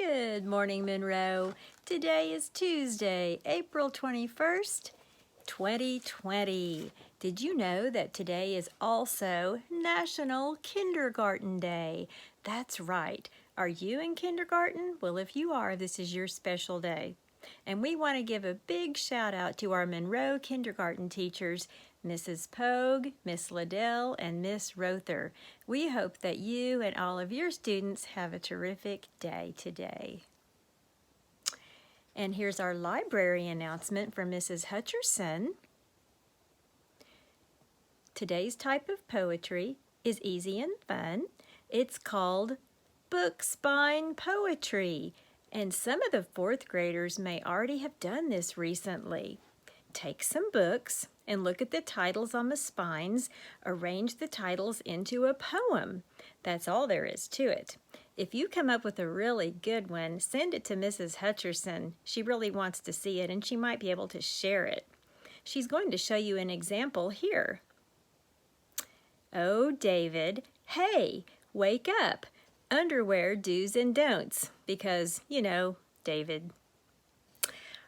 Good morning, Monroe. Today is Tuesday, April 21st, 2020. Did you know that today is also National Kindergarten Day? That's right. Are you in kindergarten? Well, if you are, this is your special day. And we want to give a big shout out to our Monroe kindergarten teachers, Mrs. Pogue, Miss Liddell, and Miss Rother. We hope that you and all of your students have a terrific day today. And here's our library announcement from Mrs. Hutcherson. Today's type of poetry is easy and fun. It's called Book Spine Poetry, and some of the fourth graders may already have done this recently. Take some books and look at the titles on the spines. Arrange the titles into a poem. That's all there is to it. If you come up with a really good one, send it to Mrs. Hutcherson. She really wants to see it, and she might be able to share it. She's going to show you an example here. Oh, David, hey, wake up. Underwear do's and don'ts, because, David.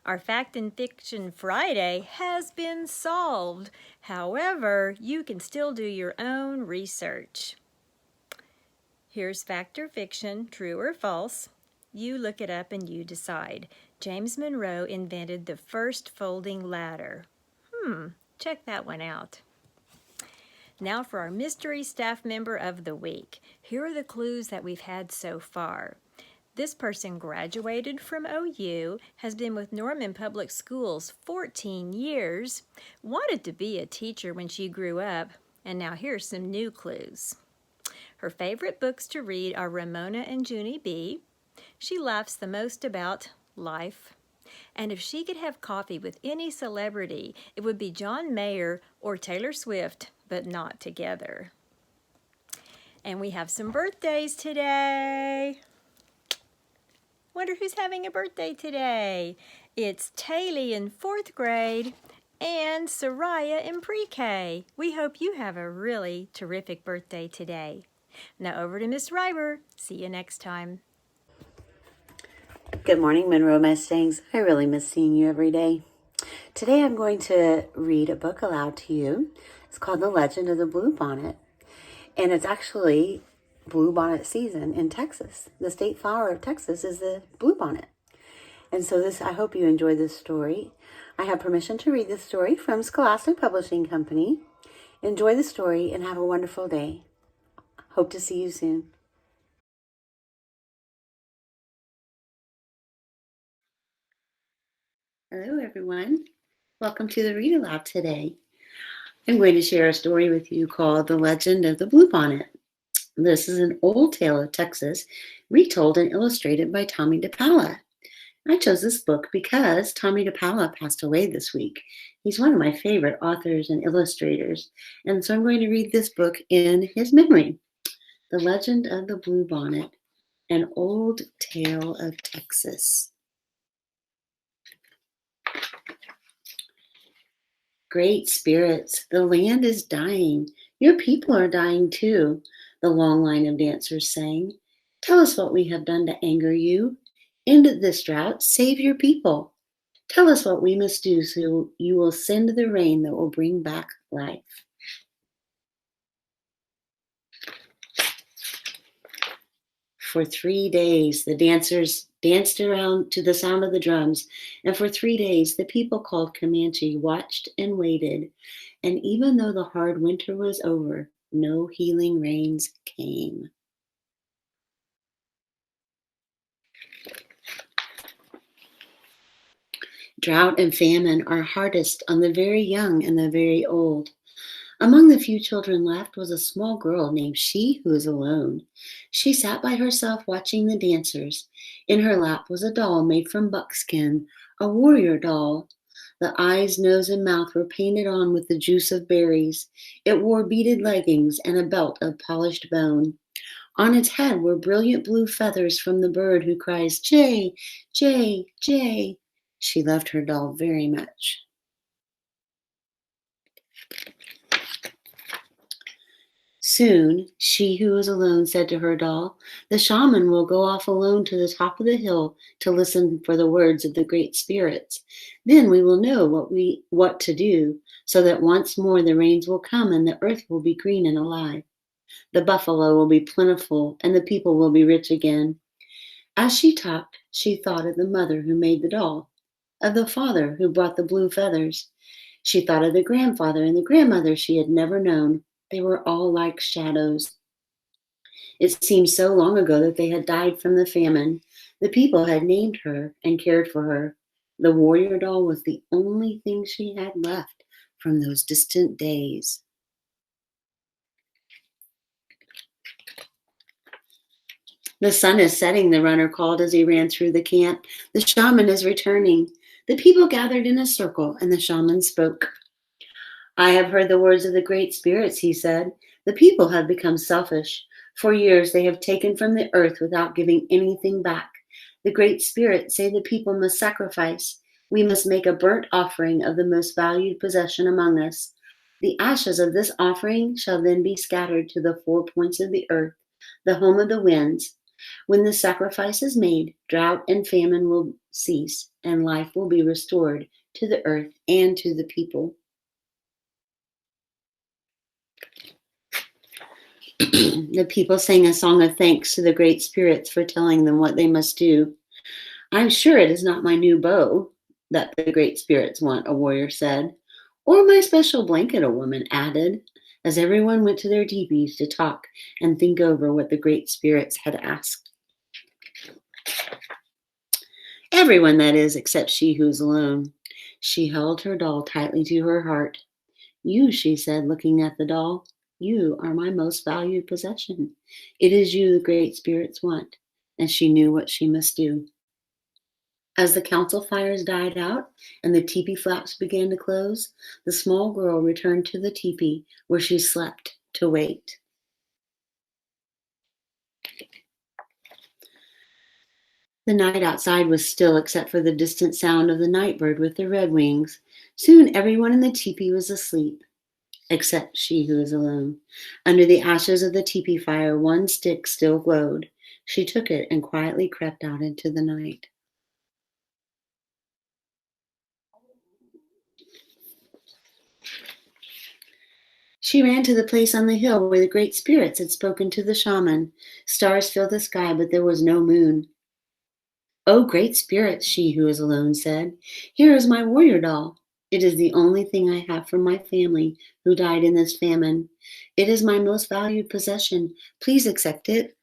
Our Fact and Fiction Friday has been solved. However, you can still do your own research. Here's fact or fiction, true or false. You look it up and you decide. James Monroe invented the first folding ladder. Check that one out. Now for our Mystery Staff Member of the Week. Here are the clues that we've had so far. This person graduated from OU, has been with Norman Public Schools 14 years, wanted to be a teacher when she grew up, and now here's some new clues. Her favorite books to read are Ramona and Junie B. She laughs the most about life. And if she could have coffee with any celebrity, it would be John Mayer or Taylor Swift, but not together. And we have some birthdays today. Wonder who's having a birthday today. It's Taylor in 4th grade and Soraya in pre-K. We hope you have a really terrific birthday today. Now over to Miss Ryber. See you next time. Good morning, Monroe Mustangs. I really miss seeing you every day. Today I'm going to read a book aloud to you. It's called The Legend of the Bluebonnet. And it's actually bluebonnet season in Texas. The state flower of Texas is the bluebonnet. And so I hope you enjoy this story. I have permission to read this story from Scholastic Publishing Company. Enjoy the story and have a wonderful day. Hope to see you soon. Hello, everyone. Welcome to the Read Aloud today. I'm going to share a story with you called The Legend of the Bluebonnet. This is an old tale of Texas, retold and illustrated by Tommy DePaola. I chose this book because Tommy DePaola passed away this week. He's one of my favorite authors and illustrators, and so I'm going to read this book in his memory. The Legend of the Bluebonnet, an old tale of Texas. Great spirits, the land is dying. Your people are dying too, the long line of dancers sang. Tell us what we have done to anger you. End this drought, save your people. Tell us what we must do so you will send the rain that will bring back life. For 3 days, the dancers danced around to the sound of the drums, and for 3 days, the people called Comanche watched and waited. And even though the hard winter was over, no healing rains came. Drought and famine are hardest on the very young and the very old. Among the few children left was a small girl named She Who Is Alone. She sat by herself watching the dancers. In her lap was a doll made from buckskin, a warrior doll. The eyes, nose, and mouth were painted on with the juice of berries. It wore beaded leggings and a belt of polished bone. On its head were brilliant blue feathers from the bird who cries, Jay, Jay, Jay. She loved her doll very much. Soon, she who was alone said to her doll, "The shaman will go off alone to the top of the hill to listen for the words of the great spirits. Then we will know what to do, so that once more the rains will come and the earth will be green and alive. The buffalo will be plentiful and the people will be rich again." As she talked, she thought of the mother who made the doll, of the father who brought the blue feathers. She thought of the grandfather and the grandmother she had never known. They were all like shadows. It seemed so long ago that they had died from the famine. The people had named her and cared for her. The warrior doll was the only thing she had left from those distant days. "The sun is setting," the runner called as he ran through the camp. "The shaman is returning." The people gathered in a circle, and the shaman spoke. "I have heard the words of the great spirits," he said. "The people have become selfish. For years they have taken from the earth without giving anything back. The great spirits say the people must sacrifice. We must make a burnt offering of the most valued possession among us. The ashes of this offering shall then be scattered to the 4 points of the earth, the home of the winds. When the sacrifice is made, drought and famine will cease, and life will be restored to the earth and to the people." The people sang a song of thanks to the great spirits for telling them what they must do. "I'm sure it is not my new bow that the great spirits want," a warrior said. "Or my special blanket," a woman added, as everyone went to their teepees to talk and think over what the great spirits had asked. Everyone, that is, except she who was alone. She held her doll tightly to her heart. "You," she said, looking at the doll, "you are my most valued possession. It is you the great spirits want." And she knew what she must do. As the council fires died out and the teepee flaps began to close, the small girl returned to the teepee where she slept to wait. The night outside was still except for the distant sound of the night bird with the red wings. Soon everyone in the teepee was asleep, except she who was alone. Under the ashes of the teepee fire, one stick still glowed. She took it and quietly crept out into the night. She ran to the place on the hill where the great spirits had spoken to the shaman. Stars filled the sky, but there was no moon. "Oh, great spirits," she who was alone said, "here is my warrior doll. It is the only thing I have from my family who died in this famine. It is my most valued possession. Please accept it."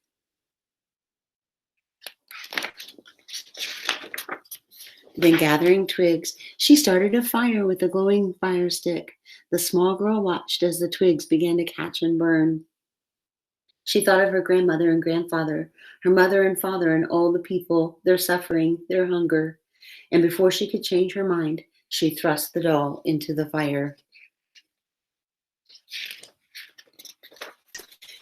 Then, gathering twigs, she started a fire with a glowing fire stick. The small girl watched as the twigs began to catch and burn. She thought of her grandmother and grandfather, her mother and father, and all the people, their suffering, their hunger. And before she could change her mind, she thrust the doll into the fire.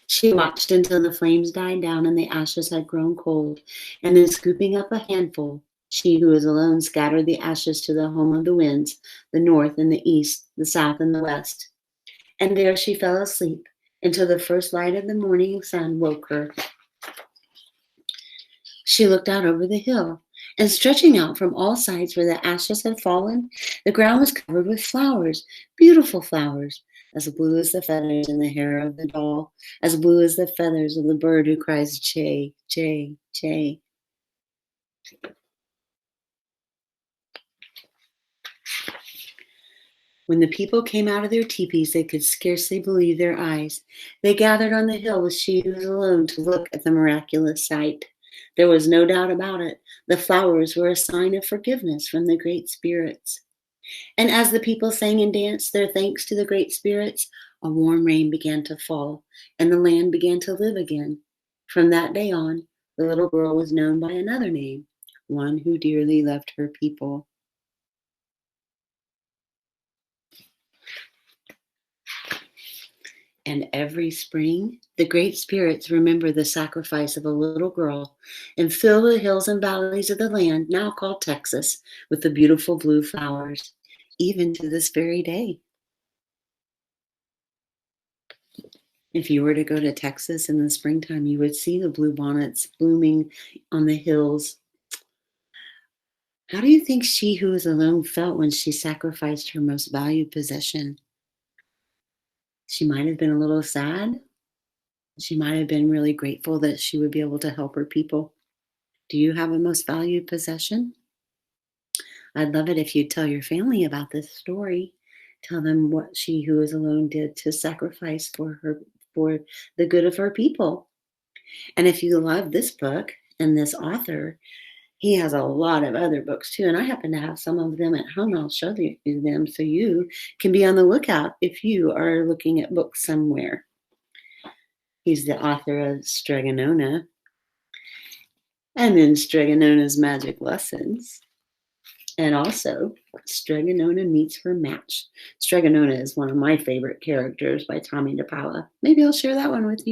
She watched until the flames died down and the ashes had grown cold, and then scooping up a handful, she who was alone scattered the ashes to the home of the winds, the north and the east, the south and the west. And there she fell asleep until the first light of the morning sun woke her. She looked out over the hill, and stretching out from all sides where the ashes had fallen, the ground was covered with flowers, beautiful flowers, as blue as the feathers in the hair of the doll, as blue as the feathers of the bird who cries, "Chay, chay, chay." When the people came out of their teepees, they could scarcely believe their eyes. They gathered on the hill with she who was alone to look at the miraculous sight. There was no doubt about it. The flowers were a sign of forgiveness from the great spirits. And as the people sang and danced their thanks to the great spirits, a warm rain began to fall, and the land began to live again. From that day on, the little girl was known by another name, one who dearly loved her people. And every spring, the great spirits remember the sacrifice of a little girl and fill the hills and valleys of the land now called Texas with the beautiful blue flowers, even to this very day. If you were to go to Texas in the springtime, you would see the bluebonnets blooming on the hills. How do you think she who is alone felt when she sacrificed her most valued possession? She might have been a little sad. She might have been really grateful that she would be able to help her people. Do you have a most valued possession? I'd love it if you'd tell your family about this story. Tell them what she who is alone did to sacrifice for the good of her people. And if you love this book and this author, he has a lot of other books too. And I happen to have some of them at home. I'll show you them so you can be on the lookout if you are looking at books somewhere. He's the author of Stregonona and then Stregonona's Magic Lessons. And also, Stregonona Meets Her Match. Stregonona is one of my favorite characters by Tommy DePaula. Maybe I'll share that one with you.